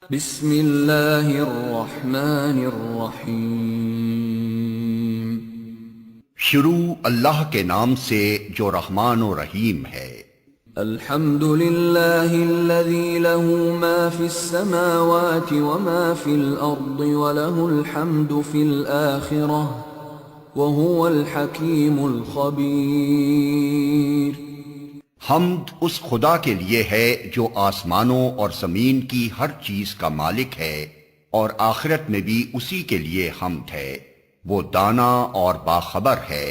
بسم اللہ الرحمن الرحیم۔ شروع اللہ کے نام سے جو رحمان و رحیم ہے۔ الحمد للہ الذی له ما فی السماوات وما فی الارض وله الحمد فی الآخرہ وهو الحکیم الخبیر۔ حمد اس خدا کے لیے ہے جو آسمانوں اور زمین کی ہر چیز کا مالک ہے، اور آخرت میں بھی اسی کے لیے حمد ہے، وہ دانا اور باخبر ہے۔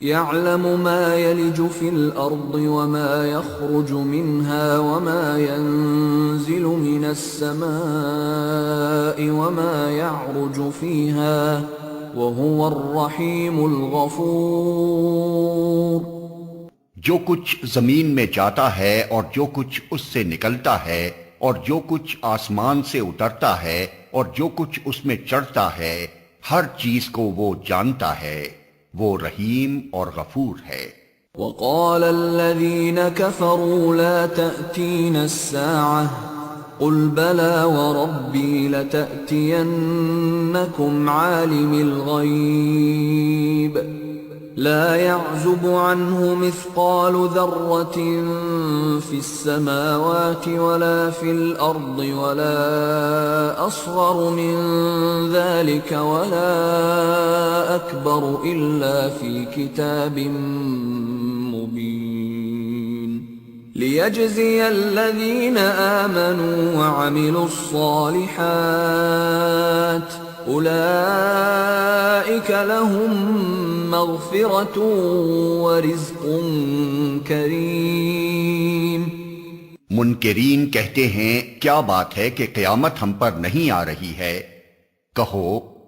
يعلم ما يلج في الأرض وما يخرج منها وما ينزل من السماء وما يعرج فيها وهو الرحيم الغفور۔ جو کچھ زمین میں جاتا ہے اور جو کچھ اس سے نکلتا ہے، اور جو کچھ آسمان سے اترتا ہے اور جو کچھ اس میں چڑھتا ہے، ہر چیز کو وہ جانتا ہے، وہ رحیم اور غفور ہے۔ وقال الذين كفروا لا تأتين الساعة قل بلى وربي لتأتينكم عالم الغيب لا يعزب عنه مثقال ذرة في السماوات ولا في الأرض ولا أصغر من ذلك ولا أكبر إلا في كتاب مبين ليجزي الذين آمنوا وعملوا الصالحات أولئك لهم مغفرة ورزق کریم۔ منکرین کہتے ہیں کیا بات ہے کہ قیامت ہم پر نہیں آ رہی ہے؟ کہو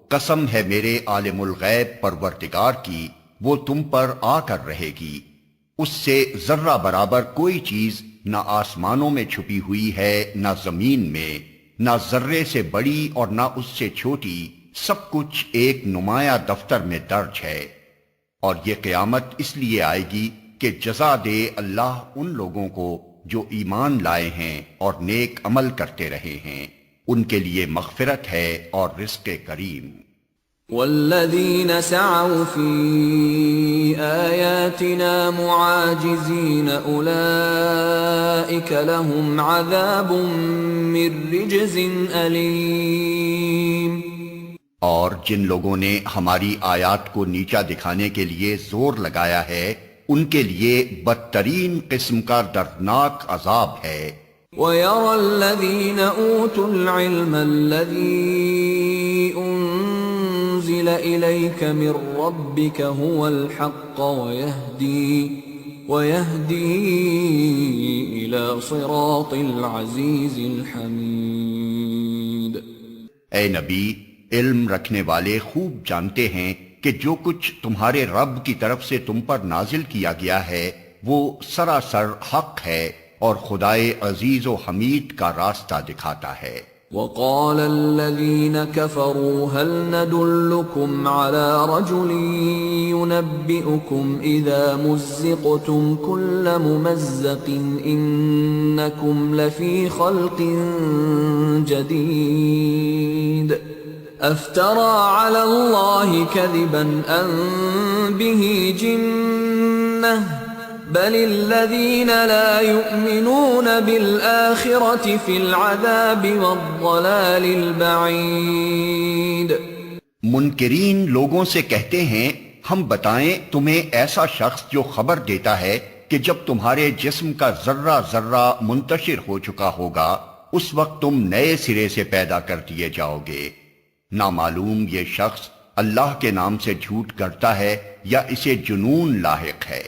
قسم ہے میرے عالم الغیب پروردگار کی، وہ تم پر آ کر رہے گی۔ اس سے ذرہ برابر کوئی چیز نہ آسمانوں میں چھپی ہوئی ہے نہ زمین میں، نہ ذرے سے بڑی اور نہ اس سے چھوٹی، سب کچھ ایک نمایاں دفتر میں درج ہے۔ اور یہ قیامت اس لیے آئے گی کہ جزا دے اللہ ان لوگوں کو جو ایمان لائے ہیں اور نیک عمل کرتے رہے ہیں، ان کے لیے مغفرت ہے اور رزق کریم۔ والذین سعوا فی آیاتنا معاجزین اولئک لهم عذاب من رجز علیم۔ اور جن لوگوں نے ہماری آیات کو نیچا دکھانے کے لیے زور لگایا ہے، ان کے لیے بدترین قسم کا دردناک عذاب ہے۔ وَيَرَى الَّذِينَ أُوتُوا الْعِلْمَ الَّذِي أُنزِلَ إِلَيْكَ مِن رَّبِّكَ هُوَ الْحَقَّ وَيَهْدِي إِلَى صِرَاطِ الْعَزِيزِ الْحَمِيدِ۔ اے نبی، علم رکھنے والے خوب جانتے ہیں کہ جو کچھ تمہارے رب کی طرف سے تم پر نازل کیا گیا ہے وہ سراسر حق ہے اور خدائے عزیز و حمید کا راستہ دکھاتا ہے۔ وقال الذين كفروا هل ندلكم على رجل ينبئكم إذا مزقتم كل ممزق إنكم لفي خلق جديد افترى على الله كذبا ام به جنة بل الذين لا يؤمنون بالآخرة في العذاب والضلال البعيد۔ منکرین لوگوں سے کہتے ہیں ہم بتائیں تمہیں ایسا شخص جو خبر دیتا ہے کہ جب تمہارے جسم کا ذرہ ذرہ منتشر ہو چکا ہوگا اس وقت تم نئے سرے سے پیدا کر دیے جاؤ گے۔ نامعلوم یہ شخص اللہ کے نام سے جھوٹ کرتا ہے یا اسے جنون لاحق ہے؟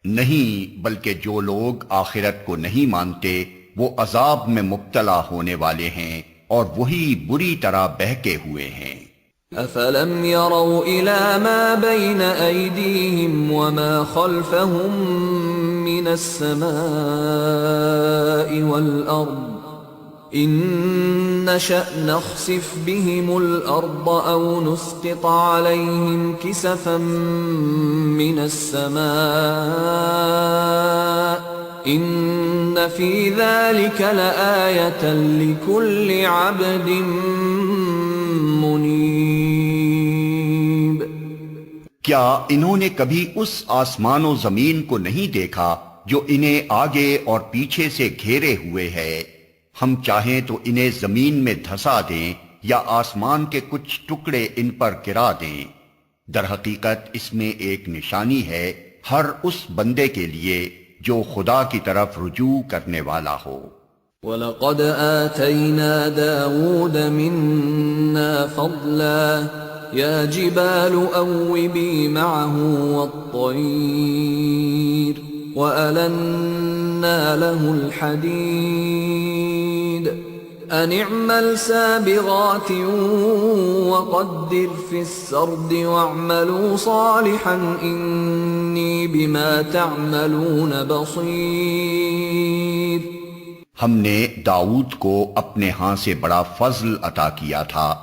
نہیں، بلکہ جو لوگ آخرت کو نہیں مانتے وہ عذاب میں مبتلا ہونے والے ہیں اور وہی بری طرح بہکے ہوئے ہیں۔ افلم يروا الى ما بين ايديهم وما خلفهم من السماء والارض ان نشأ نخسف بهم الارض او نسقط عليهم كسفا من السماء ان فِي ذَلِكَ لَآيَةً لِكُلِّ عَبْدٍ مُنِيبٍ۔ کیا انہوں نے کبھی اس آسمان و زمین کو نہیں دیکھا جو انہیں آگے اور پیچھے سے گھیرے ہوئے ہے؟ ہم چاہیں تو انہیں زمین میں دھسا دیں یا آسمان کے کچھ ٹکڑے ان پر گرا دیں۔ در حقیقت اس میں ایک نشانی ہے ہر اس بندے کے لیے جو خدا کی طرف رجوع کرنے والا ہو۔ وَلَقَدْ آتَيْنَا دَاوُودَ مِنَّا فَضْلًا يَا جِبَالُ أَوِّبِي مَعَهُ وَالطَّيْرَ وَأَلَنَّا لَهُ الْحَدِيدَ أَنِ اعْمَلْ سَابِغَاتٍ وَقَدِّرْ فِي السَّرْدِ وَاعْمَلُوا صَالِحًا إِنِّي بِمَا تَعْمَلُونَ بَصِيرٌ۔ ہم نے داؤد کو اپنے ہاں سے بڑا فضل عطا کیا تھا۔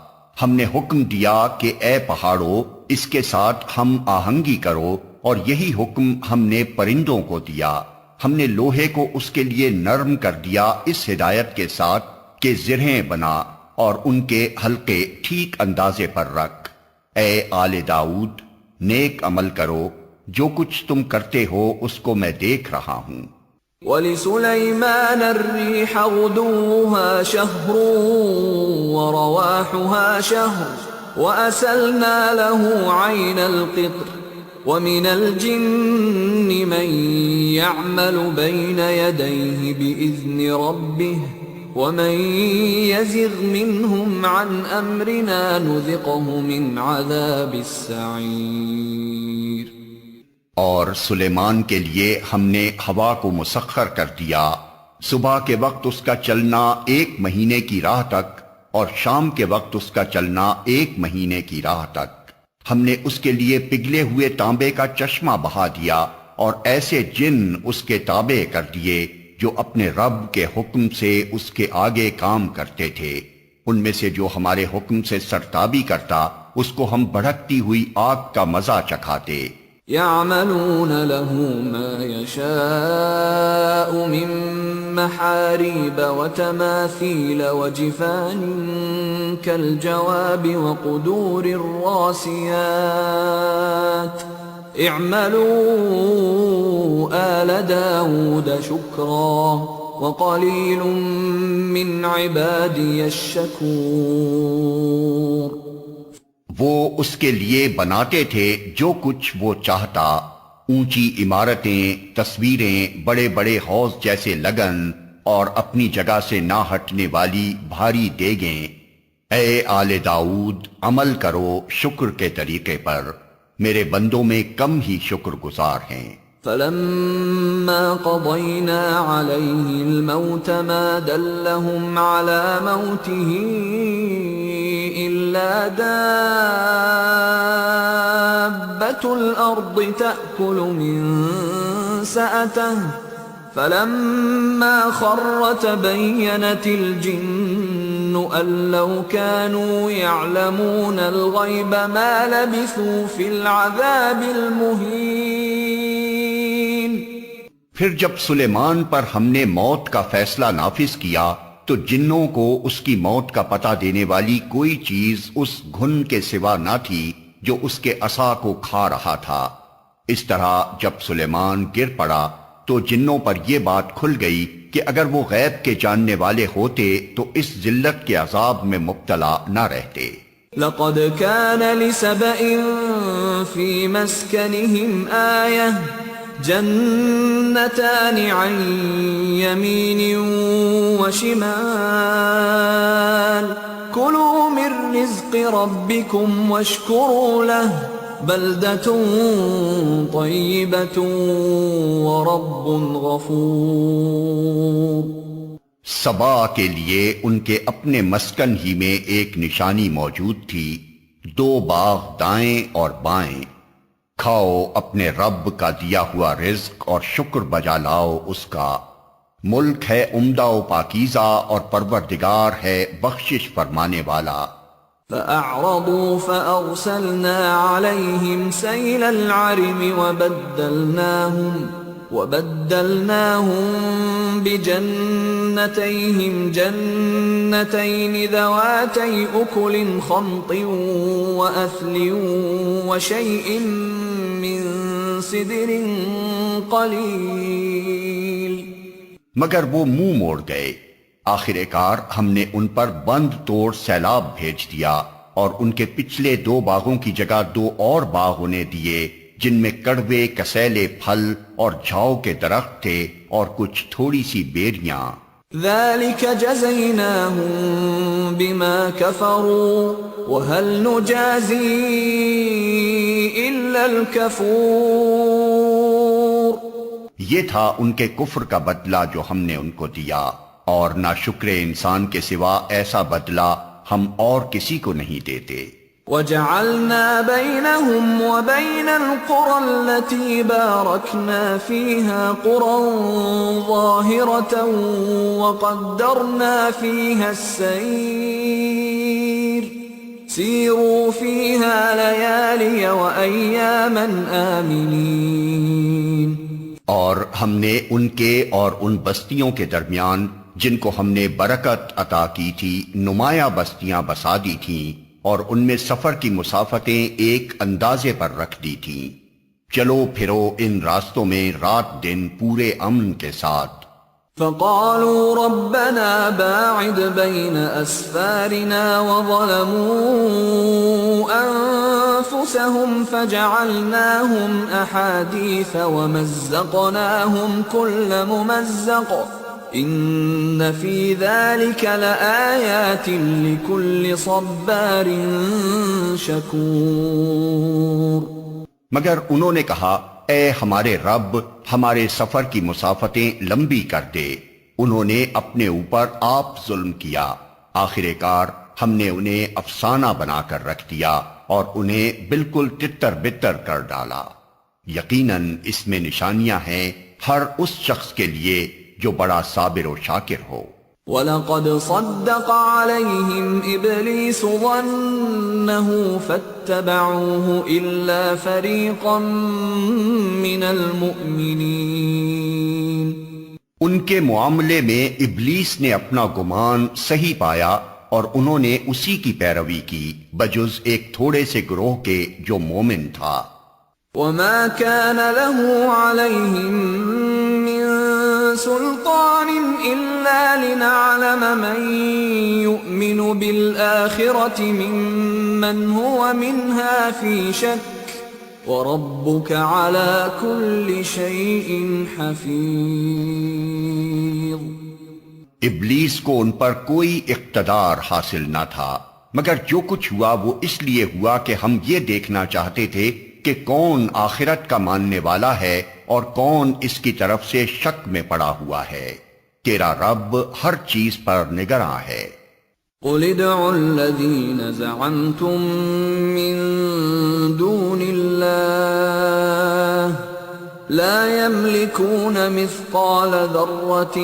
ہم نے حکم دیا کہ اے پہاڑوں اس کے ساتھ ہم آہنگی کرو، اور یہی حکم ہم نے پرندوں کو دیا۔ ہم نے لوہے کو اس کے لیے نرم کر دیا اس ہدایت کے ساتھ کہ زرہیں بنا اور ان کے حلقے ٹھیک اندازے پر رکھ۔ اے آل داؤد نیک عمل کرو، جو کچھ تم کرتے ہو اس کو میں دیکھ رہا ہوں۔ وَلِسُلَيْمَانَ الرِّيحَ غُدُوُّهَا شَهْرٌ وَرَوَاحُهَا شَهْرٌ وَأَسَلْنَا لَهُ عَيْنَ الْقِطْرِ وَمِنَ الْجِنِّ مَن يَعْمَلُ بَيْنَ يَدَيْهِ بِإِذْنِ رَبِّهِ وَمَن يَزِغْ مِنْهُمْ عَنْ أَمْرِنَا نُذِقْهُ مِنْ عَذَابِ السَّعِيرِ۔ اور سلیمان کے لیے ہم نے ہوا کو مسخر کر دیا، صبح کے وقت اس کا چلنا 1 مہینے کی راہ تک اور شام کے وقت اس کا چلنا 1 مہینے کی راہ تک۔ ہم نے اس کے لیے پگھلے ہوئے تانبے کا چشمہ بہا دیا اور ایسے جن اس کے تابع کر دیے جو اپنے رب کے حکم سے اس کے آگے کام کرتے تھے۔ ان میں سے جو ہمارے حکم سے سرتابی کرتا اس کو ہم بھڑکتی ہوئی آگ کا مزہ چکھاتے۔ يَعْمَلُونَ لَهُ مَا يَشَاءُ مِن مَّحَارِيبَ وَتَمَاثِيلَ وَجِفَانٍ كَالْجَوَابِ وَقُدُورٍ رَّاسِيَاتٍ اعْمَلُوا آلَ دَاوُودَ شُكْرًا وَقَلِيلٌ مِّنْ عِبَادِيَ الشَّكُورُ۔ وہ اس کے لیے بناتے تھے جو کچھ وہ چاہتا، اونچی عمارتیں، تصویریں، بڑے بڑے حوض جیسے لگن اور اپنی جگہ سے نہ ہٹنے والی بھاری دیگیں۔ اے آل داؤد عمل کرو شکر کے طریقے پر، میرے بندوں میں کم ہی شکر گزار ہیں۔ فَلَمَّا قَضَيْنَا عَلَيْهِ الْمَوْتَ مَا دَلَّهُمْ عَلَى مَوْتِهِ إِلَّا دَابَّةُ الْأَرْضِ تَأْكُلُ مِنْ سَأَتَهُ فَلَمَّا خَرَّ تَبَيَّنَتِ الْجِنُّ أَن لَّوْ كَانُوا يَعْلَمُونَ الْغَيْبَ مَا لَبِثُوا فِي الْعَذَابِ الْمُهِينِ۔ پھر جب سلیمان پر ہم نے موت کا فیصلہ نافذ کیا تو جنوں کو اس کی موت کا پتہ دینے والی کوئی چیز اس گھن کے سوا نہ تھی جو اس کے عصا کو کھا رہا تھا۔ اس طرح جب سلیمان گر پڑا تو جنوں پر یہ بات کھل گئی کہ اگر وہ غیب کے جاننے والے ہوتے تو اس ذلت کے عذاب میں مبتلا نہ رہتے۔ لَقَدْ كَانَ لِسَبَإٍ فِي مَسْكَنِهِمْ آيَةٌ جنتان عن يمين وشمال كلوا من رزق ربكم واشكروا له بلدة طيبة ورب غفور۔ سبا کے لیے ان کے اپنے مسکن ہی میں ایک نشانی موجود تھی، 2 باغ دائیں اور بائیں۔ کھاؤ اپنے رب کا دیا ہوا رزق اور شکر بجا لاؤ اس کا۔ ملک ہے عمدہ و پاکیزہ اور پروردگار ہے بخشش فرمانے والا۔ فَأَعْرَضُوا فَأَرْسَلْنَا عَلَيْهِمْ سَيْلَ الْعَرِمِ وبدلناهم بجنتيهم جنتين ذواتي أكل خمط وأثل وشيء من سدر قليل. مگر وہ منہ موڑ گئے. آخر کار ہم نے ان پر بند توڑ سیلاب بھیج دیا اور ان کے پچھلے 2 باغوں کی جگہ 2 اور باغ انہیں دیے جن میں کڑوے کسیلے پھل اور جھاؤ کے درخت تھے اور کچھ تھوڑی سی بیریاں. ذلك جزيناهم بما كفروا وهل نجازي إلا الكفور. یہ تھا ان کے کفر کا بدلہ جو ہم نے ان کو دیا، اور ناشکر انسان کے سوا ایسا بدلہ ہم اور کسی کو نہیں دیتے. وجعلنا بينهم وبين القرى التي باركنا فيها قرى ظاهرة وقدرنا فيها السير سيروا فيها ليالي وأياما آمنين. اور ہم نے ان کے اور ان بستیوں کے درمیان جن کو ہم نے برکت عطا کی تھی نمایاں بستیاں بسا دی تھیں اور ان میں سفر کی مسافتیں ایک اندازے پر رکھ دی تھیں. چلو پھرو ان راستوں میں رات دن پورے امن کے ساتھ. فقالوا ربنا باعد بين أسفارنا وظلموا أنفسهم فجعلناهم أحاديث ومزقناهم كل ممزق ان فی ذلک لآیات لکل صبار شکور. مگر انہوں نے کہا اے ہمارے رب ہمارے سفر کی مسافتیں لمبی کر دے. انہوں نے اپنے اوپر آپ ظلم کیا. آخر کار ہم نے انہیں افسانہ بنا کر رکھ دیا اور انہیں بالکل تتر بتر کر ڈالا. یقیناً اس میں نشانیاں ہیں ہر اس شخص کے لیے جو بڑا صابر و شاکر ہو. وَلَقَدْ صَدَّقَ عَلَيْهِمْ إِبْلِيسُ ظَنَّهُ فَاتَّبَعُوهُ إِلَّا فَرِيقًا مِّنَ الْمُؤْمِنِينَ. ان کے معاملے میں ابلیس نے اپنا گمان صحیح پایا اور انہوں نے اسی کی پیروی کی بجز ایک تھوڑے سے گروہ کے جو مومن تھا. وَمَا كَانَ لَهُ عَلَيْهِمْ مِّن سُلْطَانٍ إِلَّا لِنَعْلَمَ مَن يُؤْمِنُ بِالْآخِرَةِ مِمَّنْ هُوَ مِنْهَا فِي شَكٍّ وَرَبُّكَ عَلَى كُلِّ شَيْءٍ حَفِيظٌ. ابلیس کو ان پر کوئی اقتدار حاصل نہ تھا مگر جو کچھ ہوا وہ اس لیے ہوا کہ ہم یہ دیکھنا چاہتے تھے کہ کون آخرت کا ماننے والا ہے اور کون اس کی طرف سے شک میں پڑا ہوا ہے. تیرا رب ہر چیز پر نگراں ہے. قُلِ ادْعُوا الَّذِينَ زَعَمْتُم مِّن دُونِ اللَّهِ لَا يَمْلِكُونَ مِثْقَالَ ذَرَّةٍ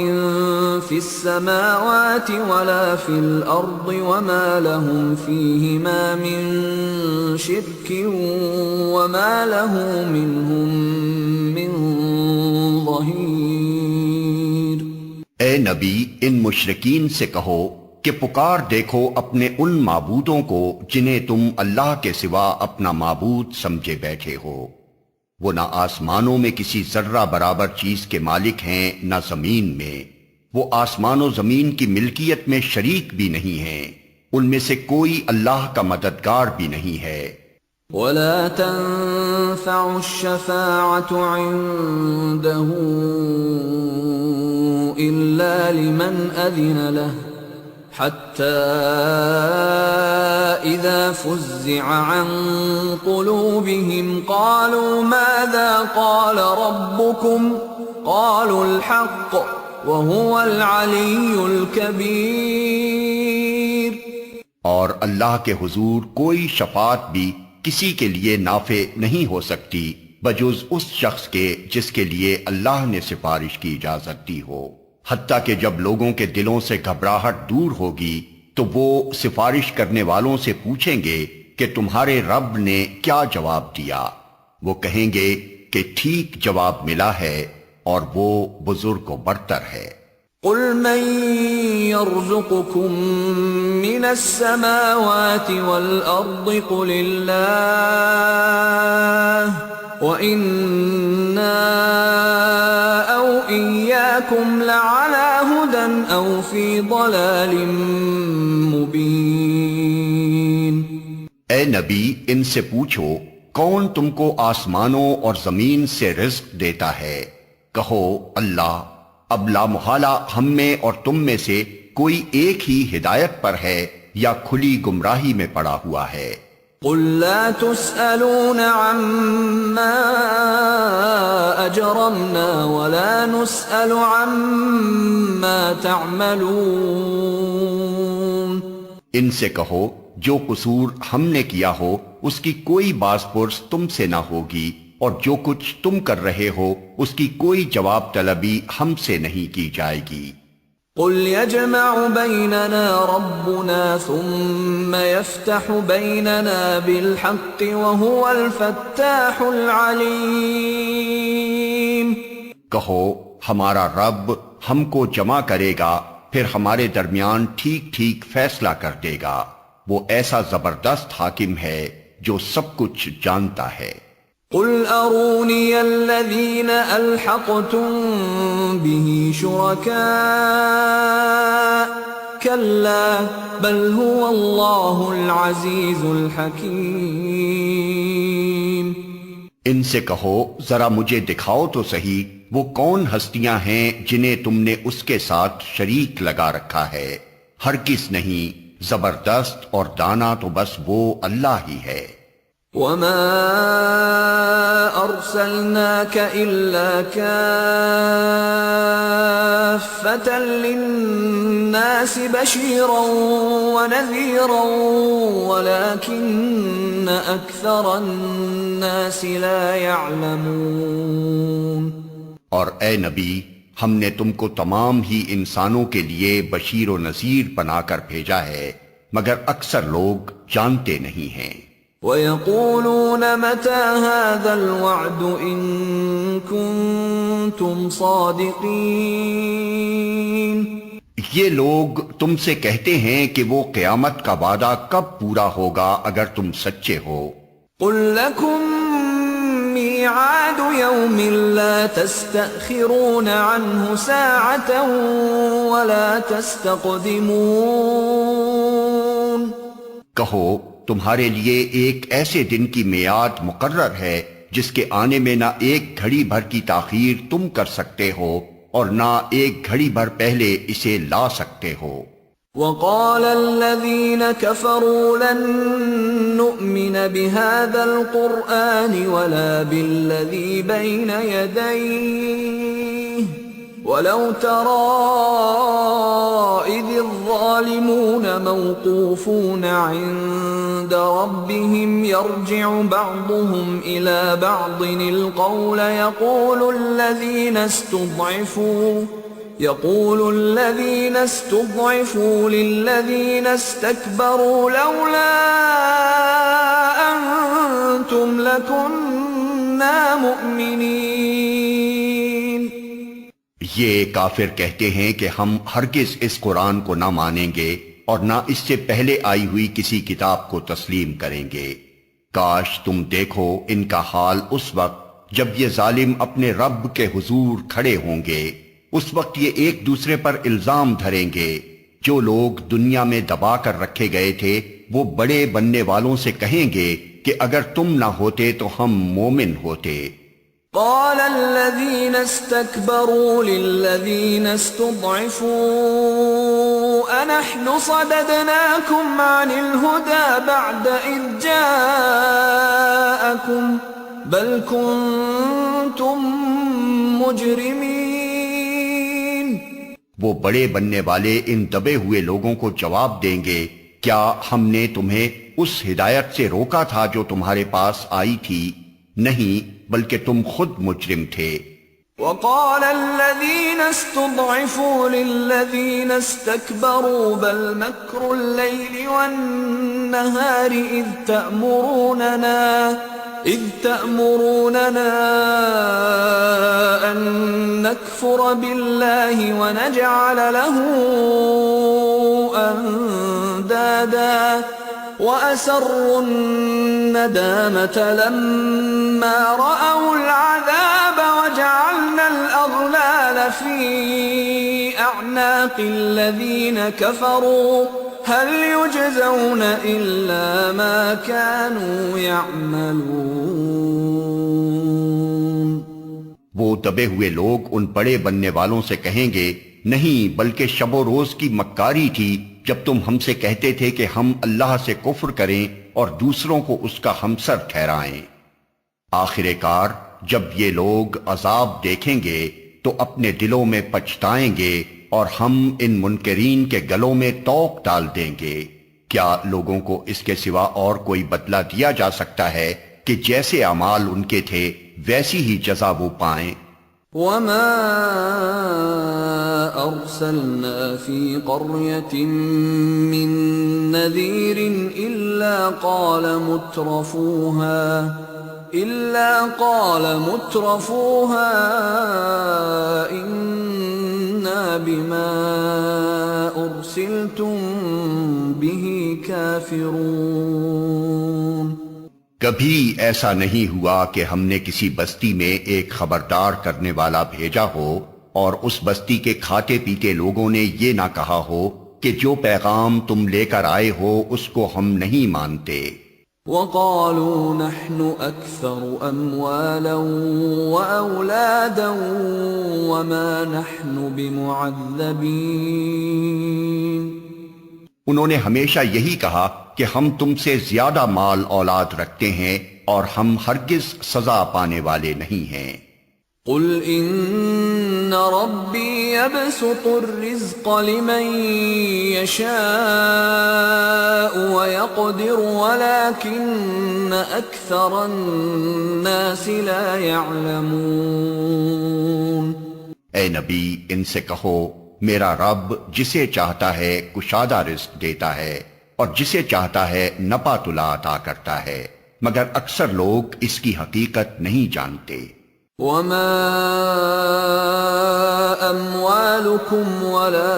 فِي السَّمَاوَاتِ وَلَا فِي الْأَرْضِ وَمَا لَهُمْ فِيهِمَا مِن شِرْكٍ وَمَا لَهُ مِنْهُم مِّن ظَهِيرٍ. اے نبی ان مشرکین سے کہو کہ پکار دیکھو اپنے ان معبودوں کو جنہیں تم اللہ کے سوا اپنا معبود سمجھے بیٹھے ہو. وہ نہ آسمانوں میں کسی ذرہ برابر چیز کے مالک ہیں نہ زمین میں. وہ آسمان و زمین کی ملکیت میں شریک بھی نہیں ہیں. ان میں سے کوئی اللہ کا مددگار بھی نہیں ہے. وَلَا تَنفَعُ الشَّفَاعَةُ عِندَهُ إِلَّا لِمَنْ أَذِنَ لَهُ حَتَّى إِذَا فُزِّعَ عَنْ قُلُوبِهِمْ قَالُوا مَاذَا قَالَ رَبُّكُمْ قَالُوا الْحَقَّ وَهُوَ الْعَلِيُّ الْكَبِيرُ. اور اللہ کے حضور کوئی شفاعت بھی کسی کے لیے نافع نہیں ہو سکتی بجز اس شخص کے جس کے لیے اللہ نے سفارش کی اجازت دی ہو. حتیٰ کہ جب لوگوں کے دلوں سے گھبراہٹ دور ہوگی تو وہ سفارش کرنے والوں سے پوچھیں گے کہ تمہارے رب نے کیا جواب دیا. وہ کہیں گے کہ ٹھیک جواب ملا ہے اور وہ بزرگ و برتر ہے۔ قل من يرزقكم من السماوات والأرض قل الله وإنا أو إياكم لعلى هدى أو في ضلال مبين۔ اے نبی ان سے پوچھو کون تم کو آسمانوں اور زمین سے رزق دیتا ہے؟ کہو اللہ۔ اب لا محالہ ہم میں اور تم میں سے کوئی ایک ہی ہدایت پر ہے یا کھلی گمراہی میں پڑا ہوا ہے۔ قل لا تسألون عما أجرمنا ولا نسأل عما تعملون۔ ان سے کہو جو قصور ہم نے کیا ہو اس کی کوئی باز پرس تم سے نہ ہوگی، اور جو کچھ تم کر رہے ہو اس کی کوئی جواب طلبی ہم سے نہیں کی جائے گی۔ قل يجمع بيننا ربنا ثم يفتح بيننا بالحق وهو الفتاح العليم۔ کہو ہمارا رب ہم کو جمع کرے گا پھر ہمارے درمیان ٹھیک ٹھیک فیصلہ کر دے گا، وہ ایسا زبردست حاکم ہے جو سب کچھ جانتا ہے۔ قل اروني الذين الحقتم به شركاء كلا بل هو الله العزيز الحكيم۔ ان سے کہو ذرا مجھے دکھاؤ تو صحیح وہ کون ہستیاں ہیں جنہیں تم نے اس کے ساتھ شریک لگا رکھا ہے، ہرگز نہیں، زبردست اور دانا تو بس وہ اللہ ہی ہے۔ وما أرسلناك إلا كافة للناس بشيرا ونذيرا ولكن أكثر الناس لا يعلمون۔ اور اے نبی ہم نے تم کو تمام ہی انسانوں کے لیے بشیر و نذیر بنا کر بھیجا ہے، مگر اکثر لوگ جانتے نہیں ہیں۔ وَيَقُولُونَ مَتَى هَذَا الْوَعْدُ إِن كُنتُمْ صَادِقِينَ۔ یہ لوگ تم سے کہتے ہیں کہ وہ قیامت کا وعدہ کب پورا ہوگا اگر تم سچے ہو۔ قُل لَّكُم مِّيعَادُ يَوْمٍ لَّا تَسْتَأْخِرُونَ عَنْهُ سَاعَةً وَلَا تَسْتَقْدِمُونَ۔ کہو تمہارے لیے ایک ایسے دن کی میعاد مقرر ہے جس کے آنے میں نہ ایک گھڑی بھر کی تاخیر تم کر سکتے ہو اور نہ ایک گھڑی بھر پہلے اسے لا سکتے ہو۔ وقال الذين كفروا لن نؤمن بهذا القرآن ولا بالذي بين يديه ولو ترى إذ الظالمون موقوفون عند ربهم يرجع بعضهم إلى بعض القول يقول الذين استضعفوا للذين استكبروا لولا أنتم لكنا مؤمنين۔ یہ کافر کہتے ہیں کہ ہم ہرگز اس قرآن کو نہ مانیں گے اور نہ اس سے پہلے آئی ہوئی کسی کتاب کو تسلیم کریں گے۔ کاش تم دیکھو ان کا حال اس وقت جب یہ ظالم اپنے رب کے حضور کھڑے ہوں گے، اس وقت یہ ایک دوسرے پر الزام دھریں گے۔ جو لوگ دنیا میں دبا کر رکھے گئے تھے وہ بڑے بننے والوں سے کہیں گے کہ اگر تم نہ ہوتے تو ہم مومن ہوتے۔ قال الذين استكبروا للذين استضعفوا أنحن صددناكم عن الهدى بعد إذ جاءكم بل كنتم مجرمين۔ وہ بڑے بننے والے ان دبے ہوئے لوگوں کو جواب دیں گے، کیا ہم نے تمہیں اس ہدایت سے روکا تھا جو تمہارے پاس آئی تھی؟ نہیں، بلکہ تم خود مجرم تھے۔ وقال الذين استضعفوا للذين استكبروا بل مكر الليل والنهار إذ إذ تأمروننا أن نكفر بالله ونجعل له أندادا وأسروا الندامة لما رأوا العذاب وجعلنا الأغلال في أعناق الذين كفروا هل يجزون إلا ما كانوا يعملون۔ وہ دبے ہوئے لوگ ان بڑے بننے والوں سے کہیں گے، نہیں بلکہ شب و روز کی مکاری تھی جب تم ہم سے کہتے تھے کہ ہم اللہ سے کفر کریں اور دوسروں کو اس کا ہمسر ٹھہرائیں۔ آخر کار جب یہ لوگ عذاب دیکھیں گے تو اپنے دلوں میں پچھتائیں گے اور ہم ان منکرین کے گلوں میں توق ڈال دیں گے۔ کیا لوگوں کو اس کے سوا اور کوئی بدلہ دیا جا سکتا ہے کہ جیسے اعمال ان کے تھے ویسی ہی جزا وہ پائیں؟ وما أرسلنا في قرية من نذير إلا قال مترفوها إنا بما أرسلتم به كافرون۔ کبھی ایسا نہیں ہوا کہ ہم نے کسی بستی میں ایک خبردار کرنے والا بھیجا ہو اور اس بستی کے کھاتے پیتے لوگوں نے یہ نہ کہا ہو کہ جو پیغام تم لے کر آئے ہو اس کو ہم نہیں مانتے۔ وقالوا نحن أكثر أموالا وأولادا وما نحن بمعذبين۔ انہوں نے ہمیشہ یہی کہا کہ ہم تم سے زیادہ مال اولاد رکھتے ہیں اور ہم ہرگز سزا پانے والے نہیں ہیں۔ قل ان ربی یبسط الرزق لمن یشاء ویقدر ولكن اکثر الناس لا يعلمون۔ اے نبی ان سے کہو میرا رب جسے چاہتا ہے کشادہ رزق دیتا ہے اور جسے چاہتا ہے نپا تلا عطا کرتا ہے، مگر اکثر لوگ اس کی حقیقت نہیں جانتے۔ وما اموالكم ولا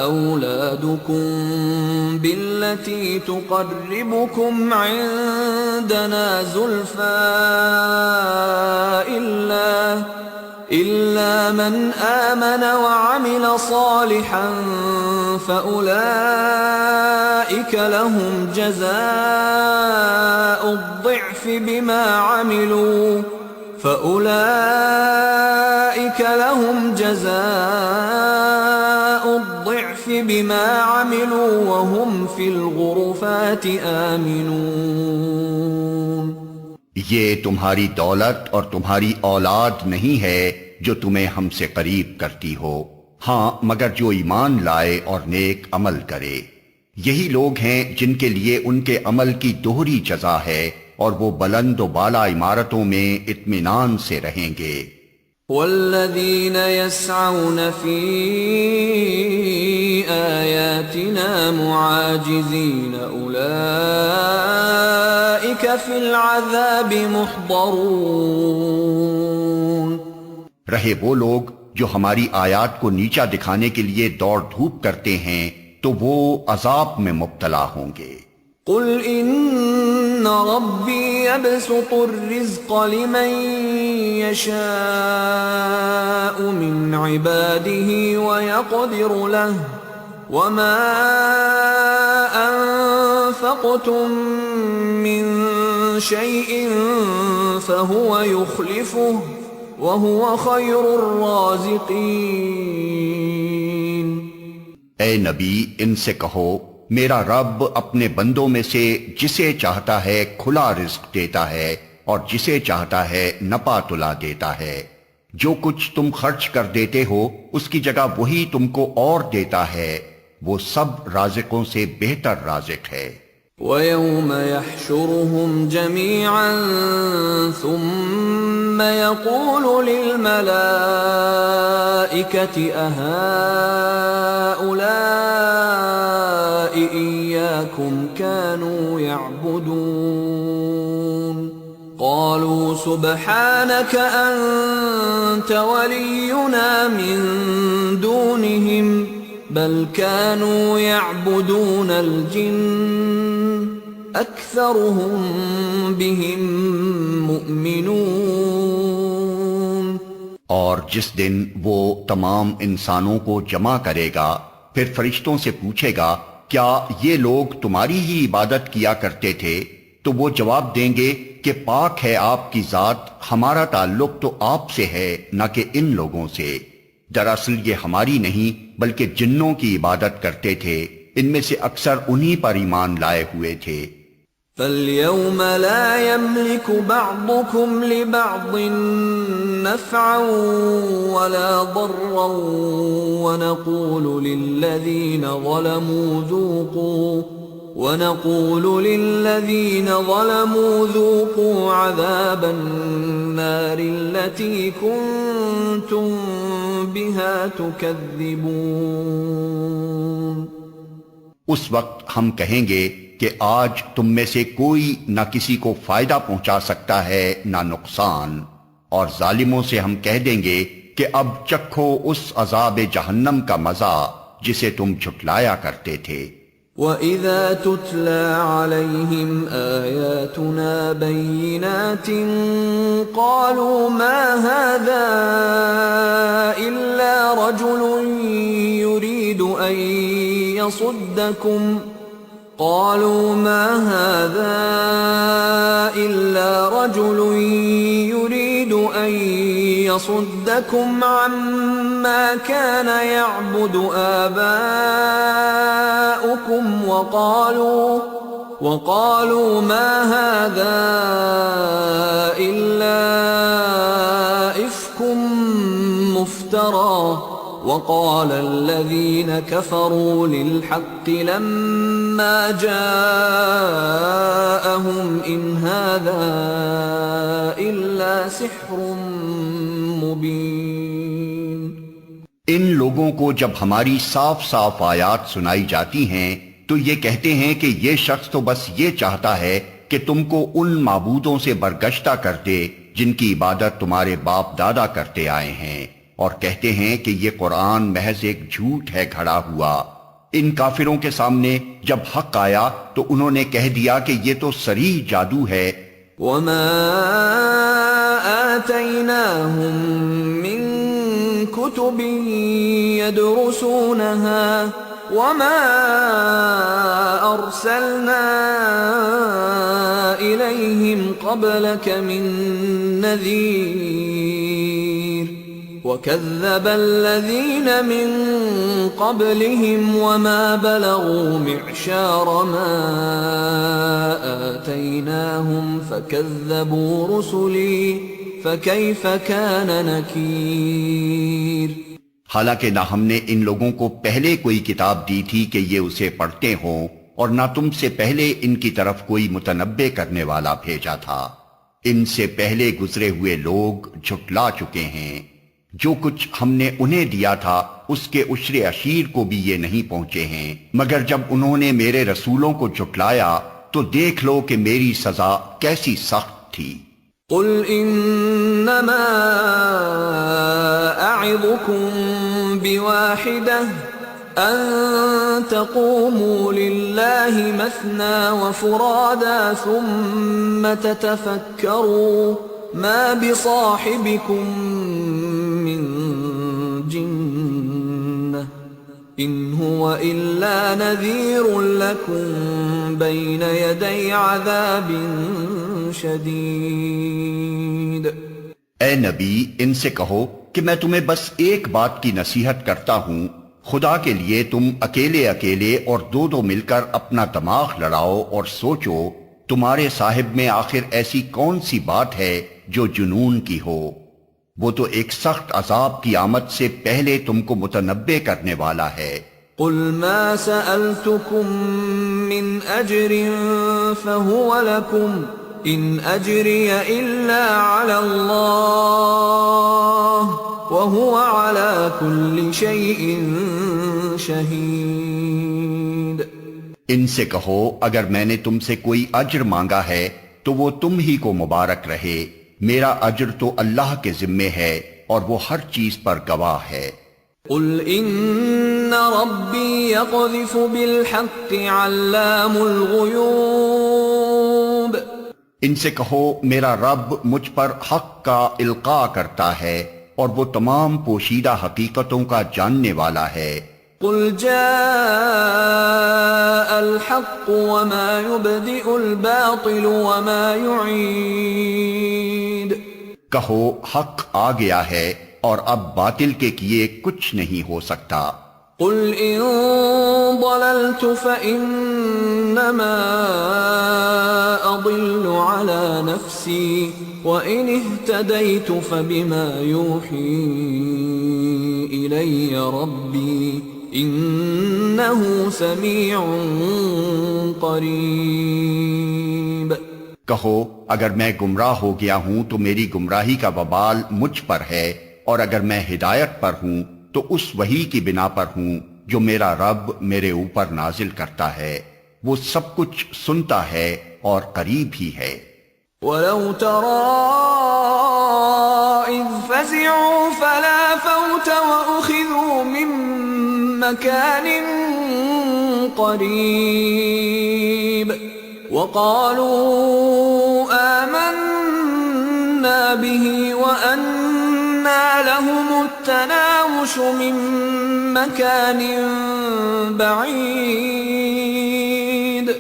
اولادكم بالتي تقربكم عندنا زلفى إلا من آمن وعمل صالحا فأولئك لهم جزاء الضعف بما عملوا وهم في الغرفات آمنون۔ یہ تمہاری دولت اور تمہاری اولاد نہیں ہے جو تمہیں ہم سے قریب کرتی ہو، ہاں مگر جو ایمان لائے اور نیک عمل کرے، یہی لوگ ہیں جن کے لیے ان کے عمل کی دوہری جزا ہے اور وہ بلند و بالا عمارتوں میں اطمینان سے رہیں گے۔ والذین یسعون فی آیاتنا معاجزین اولئک فی العذاب محضرون۔ رہے وہ لوگ جو ہماری آیات کو نیچا دکھانے کے لیے دوڑ دھوپ کرتے ہیں تو وہ عذاب میں مبتلا ہوں گے۔ قل ان ربی یبسط الرزق لمن یشاء من عباده ویقدر له وما انفقتم من شیء فهو یخلفه وهو خیر الرازقین۔ اے نبی ان سے کہو میرا رب اپنے بندوں میں سے جسے چاہتا ہے کھلا رزق دیتا ہے اور جسے چاہتا ہے نپا تلا دیتا ہے، جو کچھ تم خرچ کر دیتے ہو اس کی جگہ وہی تم کو اور دیتا ہے، وہ سب رازقوں سے بہتر رازق ہے۔ وَيَوْمَ يَحْشُرُهُمْ جَمِيعًا ثُمَّ يَقُولُ لِلْمَلَائِكَةِ أَهَٰؤُلَاءِ إِيَّاكُمْ كَانُوا يَعْبُدُونَ۔ قالوا سبحانك أنت ولينا من دونهم بل كانوا يعبدون الجن أكثرهم بهم مؤمنون. اور جس دن وہ تمام انسانوں کو جمع کرے گا پھر فرشتوں سے پوچھے گا کیا یہ لوگ تمہاری ہی عبادت کیا کرتے تھے؟ تو وہ جواب دیں گے کہ پاک ہے آپ کی ذات، ہمارا تعلق تو آپ سے ہے نہ کہ ان لوگوں سے. دراصل یہ ہماری نہیں بلکہ جنوں کی عبادت کرتے تھے، ان میں سے اکثر انہی پر ایمان لائے ہوئے تھے. فَالْيَوْمَ لَا يَمْلِكُ بَعْضُكُمْ لِبَعْضٍ نَفْعًا وَلَا ضَرًّا وَنَقُولُ لِلَّذِينَ ظَلَمُوا ذُوقُوا عَذَابَ النَّارِ الَّتِي كُنتُم بِهَا تُكَذِّبُونَ. اس وقت ہم کہیں گے کہ آج تم میں سے کوئی نہ کسی کو فائدہ پہنچا سکتا ہے نہ نقصان، اور ظالموں سے ہم کہہ دیں گے کہ اب چکھو اس عذاب جہنم کا مزہ جسے تم جھٹلایا کرتے تھے. وَإِذَا تُتْلَى عَلَيْهِمْ آيَاتُنَا بَيِّنَاتٍ قَالُوا مَا هَذَا إِلَّا رَجُلٌ يُرِيدُ أَن يَصُدَّكُمْ عَمَّا كَانَ يَعْبُدُ آبَاؤُكُمْ وَقَالُوا مَا هَذَا إِلَّا إِفْكٌ مُفْتَرًى. وَقَالَ الَّذِينَ كَفَرُوا لِلْحَقِّ لَمَّا جَاءَهُمْ إِنْ هَذَا إِلَّا سِحْرٌ مُبِينٌ. ان لوگوں کو جب ہماری صاف صاف آیات سنائی جاتی ہیں تو یہ کہتے ہیں کہ یہ شخص تو بس یہ چاہتا ہے کہ تم کو ان معبودوں سے برگشتہ کر دے جن کی عبادت تمہارے باپ دادا کرتے آئے ہیں، اور کہتے ہیں کہ یہ قرآن محض ایک جھوٹ ہے گھڑا ہوا. ان کافروں کے سامنے جب حق آیا تو انہوں نے کہہ دیا کہ یہ تو صریح جادو ہے. وَمَا آتَيْنَاهُم مِّن كُتُبٍ يَدْرُسُونَهَا وَمَا أَرْسَلْنَا إِلَيْهِمْ قَبْلَكَ مِن نَّذِيرٍ. وَكَذَّبَ الَّذِينَ مِن قَبْلِهِمْ وَمَا بَلَغُوا مِعْشَارَ مَا آتَيْنَاهُمْ فَكَذَّبُوا رُسُلِي فَكَيْفَ كَانَ نَكِيرِ. حالانکہ نہ ہم نے ان لوگوں کو پہلے کوئی کتاب دی تھی کہ یہ اسے پڑھتے ہوں، اور نہ تم سے پہلے ان کی طرف کوئی متنبع کرنے والا بھیجا تھا. ان سے پہلے گزرے ہوئے لوگ جھٹلا چکے ہیں. جو کچھ ہم نے انہیں دیا تھا اس کے عشر عشیر کو بھی یہ نہیں پہنچے ہیں، مگر جب انہوں نے میرے رسولوں کو جھٹلایا تو دیکھ لو کہ میری سزا کیسی سخت تھی. قل انما اعظكم بواحدة ان تقوموا لله مثنى وفرادا ثم تتفكروا ما بصاحبكم من جنة ان هو الا نذير لكم بين يدي عذاب شدید. اے نبی ان سے کہو کہ میں تمہیں بس ایک بات کی نصیحت کرتا ہوں، خدا کے لیے تم اکیلے اکیلے اور دو دو مل کر اپنا دماغ لڑاؤ اور سوچو تمہارے صاحب میں آخر ایسی کون سی بات ہے جو جنون کی ہو. وہ تو ایک سخت عذاب کی آمد سے پہلے تم کو متنبع کرنے والا ہے. قل ما سألتكم من اجر فهو لكم ان اجری الا علی اللہ وهو على كل شيء شہید. ان سے کہو اگر میں نے تم سے کوئی اجر مانگا ہے تو تو وہ تم ہی کو مبارک رہے، میرا اجر تو اللہ کے ذمے ہے اور وہ ہر چیز پر گواہ ہے۔ قل ان ربی یقذف بالحق علام الغیوب، ان سے کہو میرا رب مجھ پر حق کا القاء کرتا ہے اور وہ تمام پوشیدہ حقیقتوں کا جاننے والا ہے۔ قل جاء الحق وما يبدئ الباطل وما يعيد، کہو حق آ گیا ہے اور اب باطل کے کیے کچھ نہیں ہو سکتا۔ قل ان ضللت فانما اضل على نفسي وان اهتديت فبما يوحي الي ربي انه سميع قريب۔ کہو اگر میں گمراہ ہو گیا ہوں تو میری گمراہی کا وبال مجھ پر ہے، اور اگر میں ہدایت پر ہوں تو اس وحی کی بنا پر ہوں جو میرا رب میرے اوپر نازل کرتا ہے، وہ سب کچھ سنتا ہے اور قریب ہی ہے۔ وَلَوْ تَرَىٰ إِذْ فَزِعُوا فَلَا فَوْتَ وَأُخِذُوا مِن مَّكَانٍ قَرِيبٍ وَقَالُوا آمَنَّا بِهِ وَأَنَّىٰ لَهُمُ التَّنَاوُشُ مِن مَّكَانٍ بَعِيدٍ۔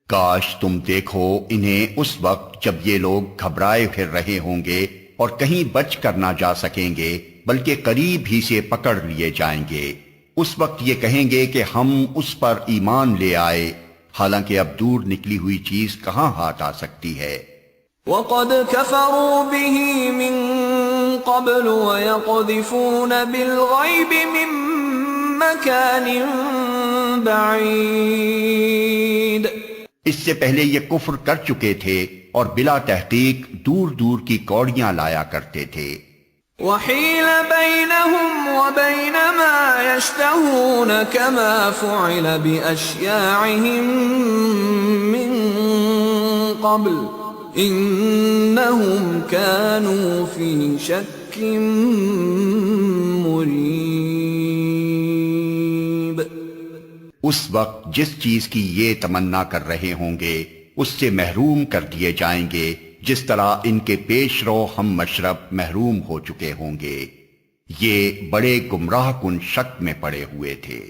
کاش تم دیکھو انہیں اس وقت جب یہ لوگ گھبرائے پھر رہے ہوں گے اور کہیں بچ کر نہ جا سکیں گے، بلکہ قریب ہی سے پکڑ لیے جائیں گے۔ اس وقت یہ کہیں گے کہ ہم اس پر ایمان لے آئے، حالانکہ اب دور نکلی ہوئی چیز کہاں ہاتھ آ سکتی ہے۔ وَقَدْ كَفَرُوا بِهِ مِن قَبْلُ وَيَقْذِفُونَ بِالْغَيْبِ مِن مَّكَانٍ بَعِيدٍ۔ اس سے پہلے یہ کفر کر چکے تھے اور بلا تحقیق دور دور کی کوڑیاں لایا کرتے تھے۔ وَحِيلَ بَيْنَهُمْ وَبَيْنَ مَا يَشْتَهُونَ كَمَا فُعِلَ بِأَشْيَاعِهِم مِّن قَبْلُ إِنَّهُمْ كَانُوا فِي شَكٍّ مُّرِيبٍ۔ اس وقت جس چیز کی یہ تمنا کر رہے ہوں گے اس سے محروم کر دیے جائیں گے، جس طرح ان کے پیش رو ہم مشرب محروم ہو چکے ہوں گے۔ یہ بڑے گمراہ کن شک میں پڑے ہوئے تھے۔